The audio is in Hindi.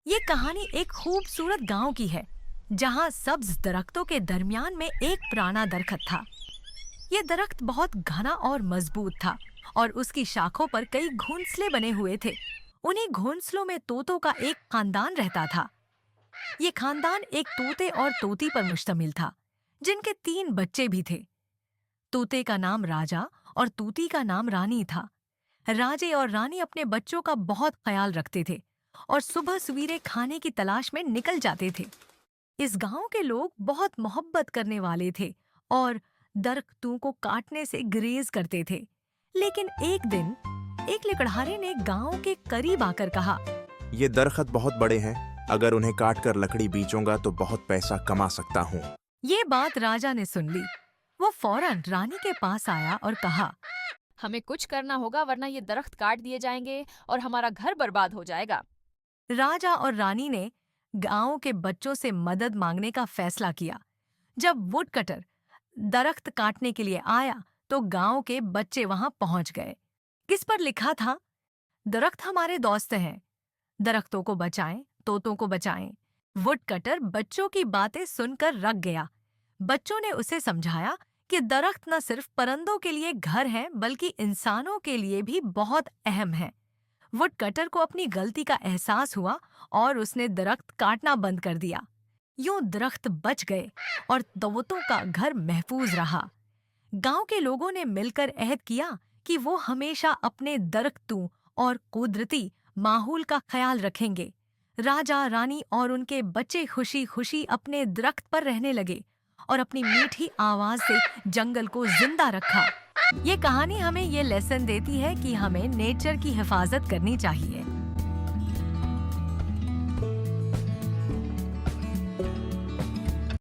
ये कहानी एक खूबसूरत गांव की है जहां सब्ज दरख्तों के दरमियान में एक पुराना दरख्त था। ये दरख्त बहुत घना और मजबूत था और उसकी शाखों पर कई घोंसले बने हुए थे। उन्हीं घोंसलों में तोतों का एक खानदान रहता था। ये खानदान एक तोते और तोती पर मुश्तमिल था, जिनके 3 बच्चे भी थे। तोते का नाम राजा और तूती का नाम रानी था। राजे और रानी अपने बच्चों का बहुत ख्याल रखते थे और सुबह सवेरे खाने की तलाश में निकल जाते थे। इस गांव के लोग बहुत मोहब्बत करने वाले थे और दरख्तों को काटने से गुरेज करते थे। लेकिन एक दिन एक लकड़हारे ने गांव के करीब आकर कहा, ये दरख्त बहुत बड़े हैं। अगर उन्हें काट कर लकड़ी बेचूंगा तो बहुत पैसा कमा सकता हूँ। ये बात राजा ने सुन ली। वो फौरन रानी के पास आया और कहा, हमें कुछ करना होगा वरना ये दरख्त काट दिए जाएंगे और हमारा घर बर्बाद हो जाएगा। राजा और रानी ने गांव के बच्चों से मदद मांगने का फैसला किया। जब वुड कटर दरख्त काटने के लिए आया तो गांव के बच्चे वहां पहुंच गए। इस पर लिखा था, दरख्त हमारे दोस्त हैं, दरख्तों को बचाएं, तोतों को बचाएं। वुड कटर बच्चों की बातें सुनकर रग गया। बच्चों ने उसे समझाया कि दरख्त न सिर्फ परिंदों के लिए घर हैं बल्कि इंसानों के लिए भी बहुत अहम है। वुड कटर को अपनी गलती का एहसास हुआ और उसने दरख्त काटना बंद कर दिया। यूं दरख्त बच गए और तोतों का घर महफूज रहा। गांव के लोगों ने मिलकर अहद किया कि वो हमेशा अपने दरख्तों और कुदरती माहौल का ख्याल रखेंगे। राजा, रानी और उनके बच्चे खुशी खुशी अपने दरख्त पर रहने लगे और अपनी मीठी आवाज से जंगल को जिंदा रखा। ये कहानी हमें ये लेसन देती है कि हमें नेचर की हिफाजत करनी चाहिए।